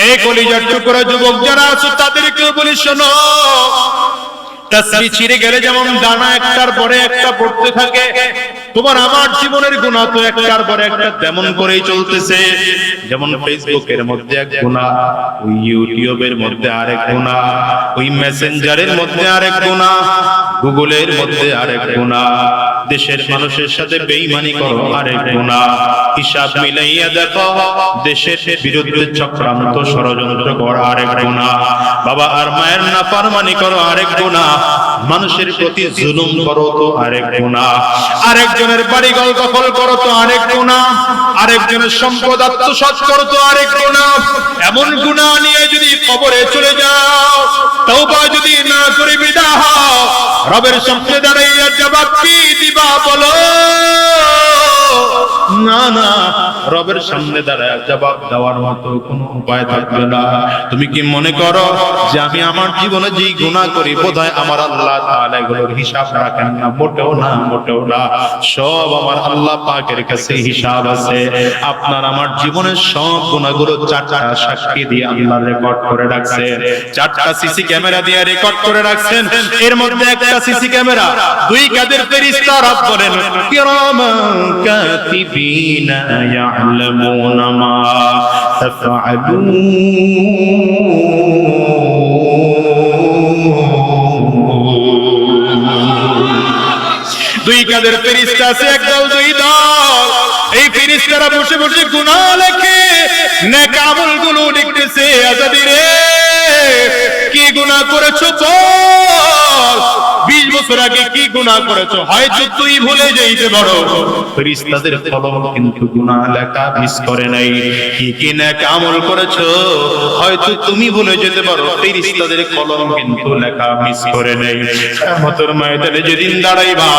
এই কলিজার টুকরা যুবক যারা আছো তাদেরকে বলি শোনো, তাসবিহ ছিঁড়ে গেলে যেমন দানা একটার পরে একটা পড়তে থাকে, তোমার আমার জীবনের গুনাহ তো একটার পরে একটা তেমন করেই চলতেছে। যেমন ফেসবুকের মধ্যে এক গুনাহ, ওই ইউটিউবের মধ্যে আরেক গুনাহ, ওই মেসেঞ্জারের মধ্যে আরেক গুনাহ, গুগলের মধ্যে আরেক গুনাহ, দেশের মানুষের সাথে বেঈমানি করো আরেক গুনাহ, হিসাব মিলাইয়া দেখো দেশের বিরুদ্ধে চক্রান্ত ষড়যন্ত্র করা আরেক গুনাহ, বাবা আর মায়ের নাফরমানি করো আরেক গুনাহ, মানুষের প্রতি জুলুম করো তো আরেক গুনাহ, আরেকজনের বাড়িঘর দখল করো তো আরেক গুনাহ, আরেকজনের সম্পদ আত্মসাৎ করো তো আরেক গুনাহ। এমন গুনাহ নিয়ে যদি কবরে চলে যাও, তওবা যদি না করে বিদায় হও, রবের সামনে দাঁড়াইয়া জবাব কি দিবা বলো? না না, রবের সামনে দাঁড়ায় জবাব দেওয়ার মতো কোনো উপায় থাকবে না। তুমি কি মনে করো যে আমি আমার জীবনে যেই গুনাহ করি বোধহয় আমার আল্লাহ তাআলা এগুলোর হিসাব রাখেন না? মোটেও না, মোটেও না। সব আমার আল্লাহ পাকের কাছে হিসাব আছে। আপনার আমার জীবনের সব গুনাহগুলো চারটা সাক্ষী দিয়ে আল্লাহ রেকর্ড করে রাখছেন, চারটা সিসি ক্যামেরা দিয়ে রেকর্ড করে রাখছেন। এর মধ্যে একটা সিসি ক্যামেরা, দুই কাদের ফেরেশতা, রব বলেন কিরামান কাতিবিনা ইয়ালামুনা মা তাফআলুন। দুই কাদের ফেরেশতা আছে, একদল দুই দল। এই ফেরেশতারা বসে বসে গুনাহ লেখে, নেক আমলগুলো লিখতেছে। আজাদি রে, কি গুনাহ করেছো বল? 20 বছর আগে কি গুনাহ করেছো? হয়তো তুই ভুলে যাইতে পারো, ফেরেশতাদের কলম কিন্তু গুনাহ লেখা মিস করে নাই। কি কি নেক আমল করেছো হয়তো তুমি ভুলে যেতে পারো, ফেরেশতাদের কলম কিন্তু লেখা মিস করে নাই। কিয়ামতের ময়দানে যেদিন দাঁড়াইবা,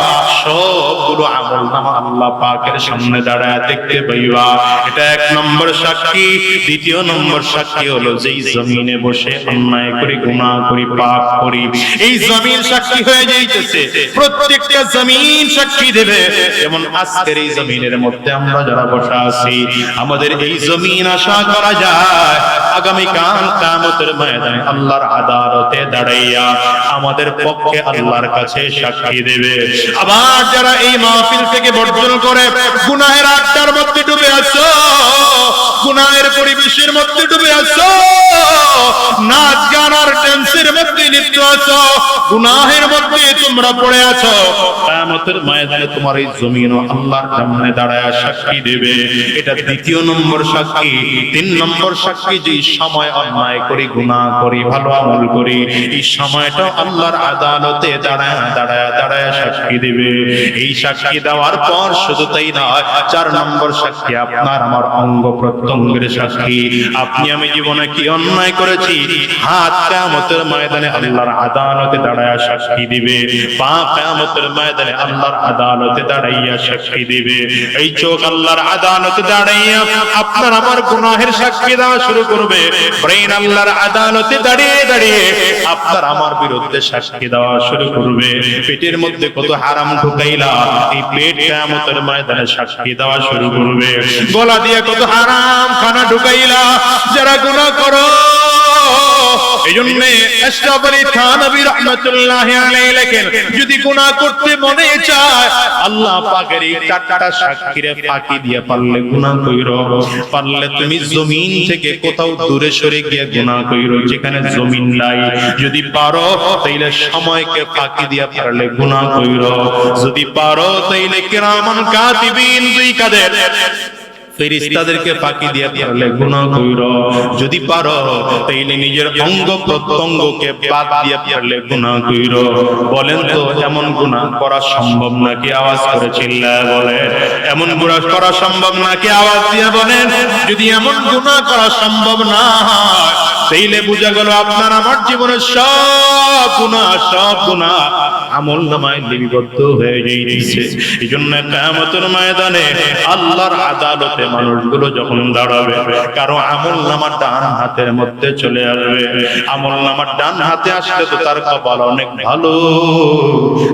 সবগুলো আমলনামা আল্লাহ পাকের সামনে দাঁড়ায় দেখতে পাইবা। এটা এক নম্বর সাক্ষী। দ্বিতীয় নম্বর সাক্ষী হলো যেই জমিনে বসে অন্যায় করি, গুনাহ করি, পাপ করি, এই জমিন সাক্ষী হয়ে যাইতেছে। প্রত্যেকটা জমিন সাক্ষী দেবে। যেমন আজকের এই জমিনের মধ্যে আমরা যারা বসা আছি, আমাদের এই জমিন আশা করা যায় আগামী কাল কিয়ামতের ময়দানে আল্লাহর আদালতে দাঁড়াইয়া আমাদের পক্ষে আল্লাহর কাছে সাক্ষী দেবে। আবার যারা এই মাহফিল থেকে বর্জন করে গুনাহের আড্ডার মধ্যে ডুবে আছো, গুনাহের পরিবেশের মধ্যে ডুবে আছো, নাচ গান আর ড্যান্সের মধ্যে লিপ্ত আছো, গুনাহের মধ্যে তোমরা পড়ে আছো, কিয়ামতের ময়দানে তোমার এই জমিনও আল্লাহর সামনে দাঁড়ায় সাক্ষী দেবে। এটা দ্বিতীয় নম্বর সাক্ষী। 3 নম্বর সাক্ষী, যে সময় অন্যায় করি, গুনাহ করি, ভালো আমল করি, এই সময়টা আল্লাহর আদালতে দাঁড়ায় দাঁড়ায় দাঁড়ায় সাক্ষী দেবে। এই সাক্ষী দেওয়ার পর শুধু তাই নয়, 4 নম্বর সাক্ষী আপনার আমার অঙ্গ প্রত্যঙ্গের সাক্ষী। আপনি আমি জীবনে কি অন্যায় করেছি, হাত কিয়ামতের ময়দানে আল্লাহর আদালতে দাঁড়ায় সাক্ষী দিবে, পা কিয়ামতের ময়দানে আল্লাহর আদালতে দাঁড়াইয়া সাক্ষী দিবে। এই চোখ আল্লাহর আদালতে দাঁড়াইয়া আপনার আমার গুনাহের সাক্ষী দেওয়া শুরু করবে। ব্রেন আল্লাহর আদালতে দাঁড়িয়ে দাঁড়িয়ে আপনার আমার বিরুদ্ধে সাক্ষী দেওয়া শুরু করবে। পেটের মধ্যে কত হারাম ঢুকাইলা, এই পেট কিয়ামতের ময়দানে সাক্ষী দেওয়া শুরু করবে। গলা দিয়ে কত হারাম খানা ঢুকাইলা, যারা গুনাহ করো। এইজন্য আশরাফ আলী থানভী রাহমাতুল্লাহি আলাইহি লেখেন, যদি গুনাহ করতে মনে চায় আল্লাহ পাকের এই 4টা সাক্ষীরে ফাঁকি দিয়ে পারলে গুনাহ কইরো। পারলে তুমি জমিন থেকে কোথাও দূরে সরে গিয়ে গুনাহ কইরো, যেখানে জমিন নাই। যদি পারো তাইলে সময়কে ফাঁকি দিয়ে পারলে গুনাহ কইরো। যদি পারো তাইলে কিরামান কাতিবিন, দুই কাদের ফেরেশতাদেরকে ফাঁকি দিয়ে পারলে গুনাহ কইরো। যদি পারো তাইলে নিজের অঙ্গ প্রত্যঙ্গকে বাদ দিয়ে পারলে গুনাহ কইরো। বলেন তো এমন গুনাহ করা সম্ভব নাকি? আওয়াজ করে চিল্লায় বলেন, এমন গুনাহ করা সম্ভব নাকি? আওয়াজ দিয়ে বলেন। যদি এমন গুনাহ করা সম্ভব না হয় তাইলে বোঝা গেল আপনার আমার জীবনের সব গুনাহ আমলনামায় লিপিবদ্ধ হয়ে যাইতেছে। এইজন্য কিয়ামতের ময়দানে আল্লাহর আদালতে মানুষগুলো যখন দাঁড়াবে, কারো আমলনামা ডান হাতের মধ্যে চলে আসবে। আমলনামা ডান হাতে আসলে তো তার কপাল অনেক ভালো,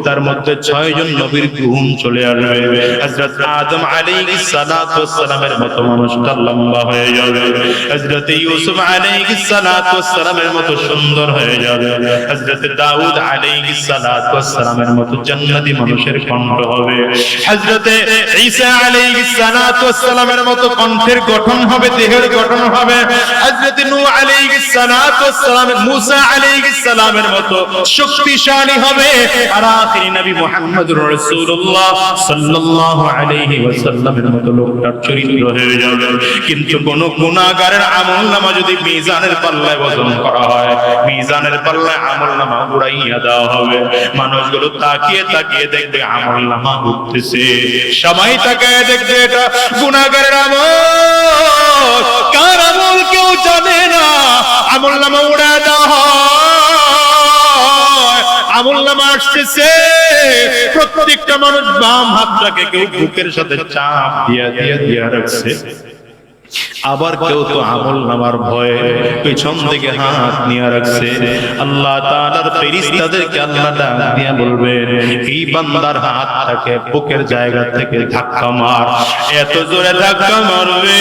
তার মধ্যে 6 জন নবীর গুণ চলে আসবে। হযরত আদম আলাইহিস সালাতু ওয়াস সালামের মতো মানুষটা লম্বা হয়ে যাবে, হযরত ইউসুফ আলাইহিস সালাতু ওয়াস সালামের মতো সুন্দর হয়ে যাবে, হযরত দাউদ আলাইহিস সালাতু ওয়াস সালামের মতো জান্নাতি মানুষের কণ্ঠ হবে, হযরত ঈসা আলাইহিস সালাতু ওয়াস সালামের মতো কণ্ঠের গঠন হবে, দেহের গঠন হবে, হযরত নূহ আলাইহিস সালাতু ওয়াস সালাম, মুসা আলাইহিস সালামের মতো শক্তিশালী হবে, আর আখিরি নবী মুহাম্মদুর রাসূলুল্লাহ সাল্লাল্লাহু আলাইহি ওয়াসাল্লামের মতো লোকটার চরিত্র হয়ে যাবে। কিন্তু কোন গুনাহগারের আমলনামা যদি মিজানের পাল্লায় ওজন করা হয়, মিজানের পাল্লায় আমলনামা উড়াইয়া দেওয়া হবে, মানুষগুলো তাকিয়ে তাকিয়ে দেখবে আমলনামা উঠতেছে, সবাই তাকিয়ে দেখবে এটা গুনাহগারের আমল, কার আমল কেউ জানে না, আমলনামা উড়া দেওয়া হয়, আমলনামা আসতেছে, প্রত্যেকটা মানুষ বাম হাতটাকে কেউ বুকের সাথে চাপ দিয়ে রাখছে, আবার কেউ তো আমলনামার ভয়ে পেছন দিকে হাত নিয়ে রাখছে। আল্লাহ তাআলার ফেরেশতাদেরকে আল্লাহ ডাক দিয়ে বলবেন, এই বান্দার হাতটাকে বুকের জায়গা থেকে ধাক্কা মার, এত জোরে ধাক্কা মারবে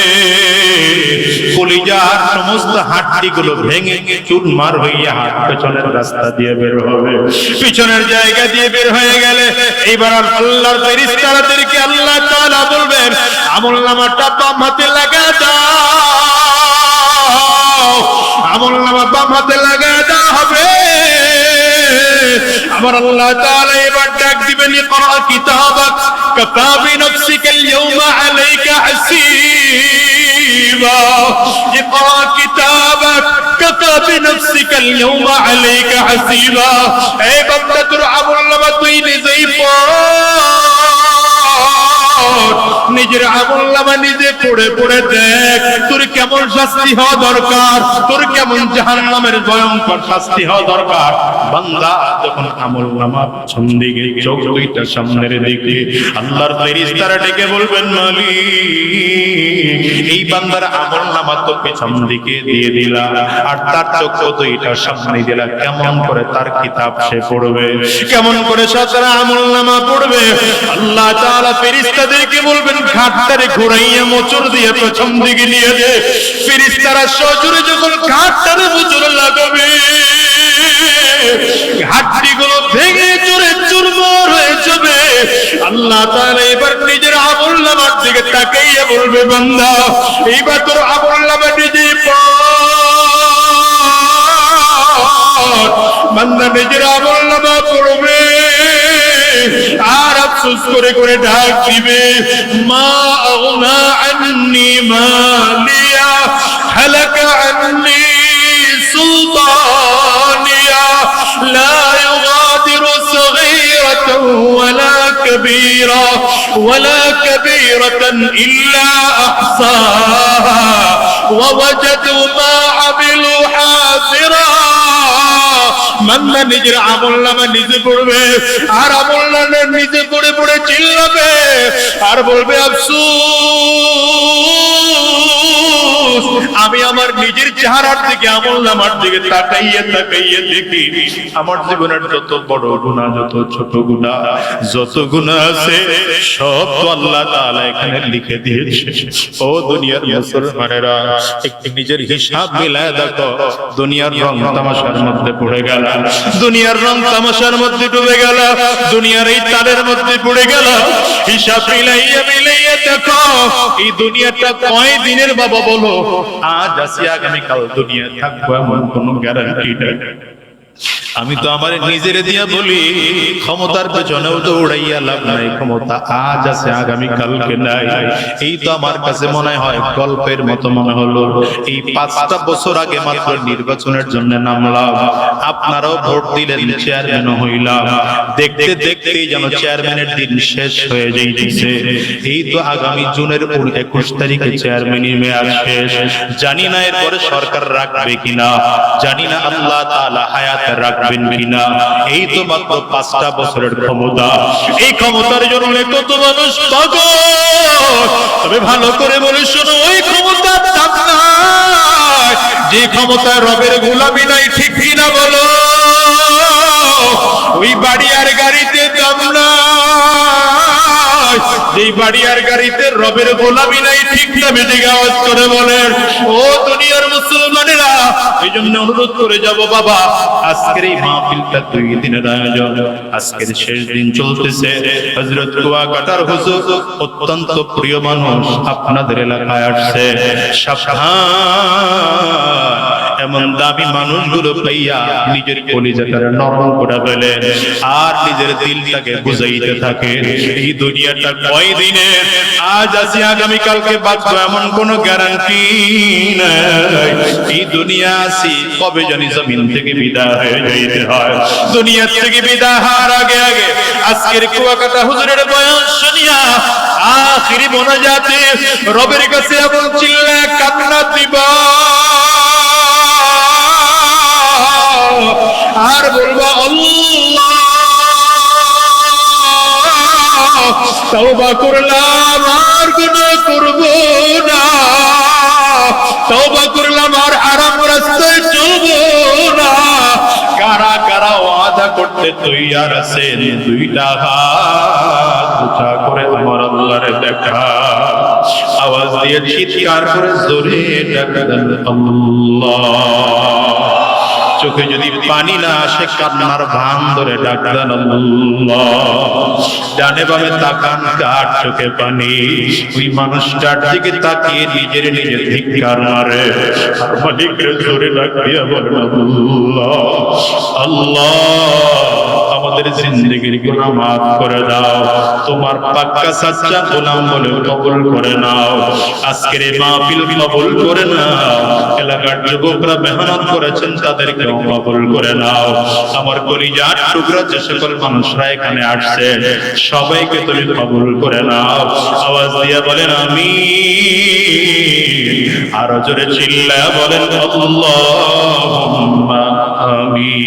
কলিজার সমস্ত হাড়গুলো ভেঙে চুরমার হয়ে হাত পেছনের রাস্তা দিয়ে বের হবে, পিছনের জায়গা দিয়ে বের হয়ে গেলে এবার আল্লাহর ফেরেশতাদেরকে আল্লাহ তাআলা বলবেন, আমলনামাটা বাম হাতে লাগা দাও, আমলনামা বাম হাতে লাগা দেওয়া হবে। আবার আল্লাহ তাআলা এবার ডাক দিবেন, ইকরা কিতাবাক কাফা বিনফসিকা আল-ইয়াওমা আলাইকা হাসিবা, ইকরা কিতাবাক কাফা বিনফসিকা আল-ইয়াওমা আলাইকা হাসিবা, এই বান্দা তোর আমলনামা তুই নিজেই পড়, নিজের আমলনামা নিজে পড়ে পড়ে দেখ তোর কেমন শাস্তি হওয়া দরকার, তোর কেমন জাহান্নামের ভয়ঙ্কর শাস্তি হওয়া দরকার। বান্দা যখন আমলনামা পিছন দিকে, চোখ দুইটা সামনের দিকে, আল্লাহর ফেরেশতারা ডেকে বলবেন, মালিক এই বান্দার আমলনামা তো পিছন দিকে দিয়ে দিলা, আর তার চোখ দুইটা সামনে দিলা, কেমন করে তার কিতাব সে পড়বে, কেমন করে সে তার আমলনামা পড়বে? আল্লাহ তাআলা ফেরেশতাদেরকে বলবেন, ঘাটটারে ঘুরাইয়া মোচড় দিয়ে পেছন দিকে নিয়ে দে। ফেরেশতারা সজোরে যখন ঘাটটারে মোচড় লাগাবে, হাড্ডিগুলো ভেঙে চুরে চুরমার হয়ে যাবে। আল্লাহ তাআলা এবার নিজের আমলনামার দিকে তাকাইয়া বলবে, বান্দা এইবার তোর আমলনামা নিজে পড়। বান্দা নিজের আমলনামা পড়বে আর আফসোস করে করে ডাক দিবে, মা আগনা আন্নি মালিয়া হালাকা আন্নি সুলতানিয়া লা ইউগাদিরু সগীরাতান ওয়ালা কাবীরা ওয়ালা কাবীরাতান ইল্লা আহসাহা ওয়া ওয়াজাদু মা আমিলু হাসিরা। বান্দা নিজের আমলনামা নিজে পড়বে আর আমলনামা নিজে পড়ে পড়ে চিল্লাবে আর বলবে, আফসোস আমি আমার নিজের চেহারার দিকে আমলনামার দিকে তাকাইয়া তাকাইয়া দেখি আমার জীবনের যত বড় গুনাহ, যত ছোট গুনাহ, যত গুনাহ আছে সব তো আল্লাহ তাআলা এখানে লিখে দিয়েছে। ও দুনিয়ার মুসলমানেরা, একটু নিজের হিসাব মিলায় দেখো, দুনিয়ার রং তামাশার মধ্যে পড়ে গেল, দুনিয়ার রং তামাশার মধ্যে ডুবে গেল, দুনিয়ার এই তালের মধ্যে পড়ে গেল। হিসাব মিলাইয়া মিলাইয়া দেখো এই দুনিয়াটা কয় দিনের বাবা বলো? আজ আছি আগামীকাল দুনিয়া থাকবো এমন কোনো গ্যারান্টি নেই। আমি তো আমার নিজের দিয়া বলি, ক্ষমতার পেছনেও তো উড়াইয়া লাভ নাই, ক্ষমতা আজ আছে আগামী কালকে নাই। এই তো আমার কাছে মনে হয় গল্পের মতো মনে হলো। এই 5টা বছর আগে মাত্র নির্বাচনের জন্য নামলাম, আপনারাও ভোট দিলেন, চেয়ারম্যানও হইলাম। দেখতে দেখতেই যেন চেয়ারম্যানের দিন শেষ হয়ে যাইতেছে। এই তো আগামী জুনের 21 তারিখে চেয়ারম্যানের মেয়াদ শেষ। জানি না এরপরে সরকার রাখবে কিনা, জানি না আল্লাহ তাআলা হায়াত রাখবেন কিনা। এই তো মাত্র 5টা বছরের ক্ষমতা। এই ক্ষমতার জন্য কত মানুষ পাগল। তবে ভালো করে বলে শোনো, ওই ক্ষমতার দাম নাই যে ক্ষমতায় রবের গোলামি নাই, ঠিক কিনা বলো? ওই বাড়ি আর গাড়িতে দাম নাই যেই বাড়ি আর গাড়িতে রবের গোলামি নাই, ঠিক না? বেদিকে আওয়াজ করে বলেন ও দুনিয়ার মুসলমানেরা। এই জন্য অনুরোধ করে যাব বাবা, আজকের এই মাহফিলটা 2 দিনের আয়োজন, আজকের শেষ দিন চলতেছে। হযরত কুয়াকাটার হুজুর অত্যন্ত প্রিয় মানুষ, আপনাদের এলাকায় আসছে। সাবধান, এমন দামি মানুষগুলো পাইয়া নিজের কলিজাটা নরম করে ফেলে আর নিজের দিলটাকে বুঝাইতে থাকে এই দুনিয়াটা কয়দিনের, আজ আছি আগামী কালকে বাঁচবো এমন কোনো গ্যারান্টি নাই। এই দুনিয়া আছি, কবে জানি জমিন থেকে বিদায় হয়ে যাইতে হয়। দুনিয়া থেকে বিদায় হওয়ার আগে আগে আজকের কুয়াকাটা হুজুরের বয়ান শুনিয়া আখিরি মোনাজাতে রবের কাছে এমন চিল্লায় কান্না দিবা আর বলবো আল্লাহ তওবা করলাম আর গুনাহ করব না, তওবা করলাম আর হারাম রাস্তায় চলব না। কারা কারা ওয়াদা করতে তৈয়ার আছেন? 2টা হাত উঁচা করে আমার আল্লাহর দেখা, আওয়াজ দিয়ে চিৎকার করে জোরে ডাকলেন আল্লাহ। চোখে যদি পানি না আসে কান্নার ভান ধরে ডাকলেন আল্লাহ। ডানে বামে তাকান, কার চোখে পানি? ওই মানুষটার দিকে তাকিয়ে নিজের নিজে ধিক্কার মারে আর মালিকের জোরে ডাকিয়া বলেন আল্লাহ আল্লাহ, আমাদের জিন্দেগির গুনাহ মাফ করে দাও, তোমার পাক্কা সাচ্চা গোলাম বলে কবুল করে নাও। আজকের এই মাহফিল কবুল করে নাও। এলাকার যুবকরা মেহনত করেছেন, তাদেরকে কবুল করে নাও। আমার কলিজার টুকরা যে সকল মানুষরা এখানে আসছে, সবাইকে তুমি কবুল করে নাও। আওয়াজ দিয়ে বলেন আমিন। আরো জোরে চিল্লায়া বলেন আল্লাহুম্মা আমিন।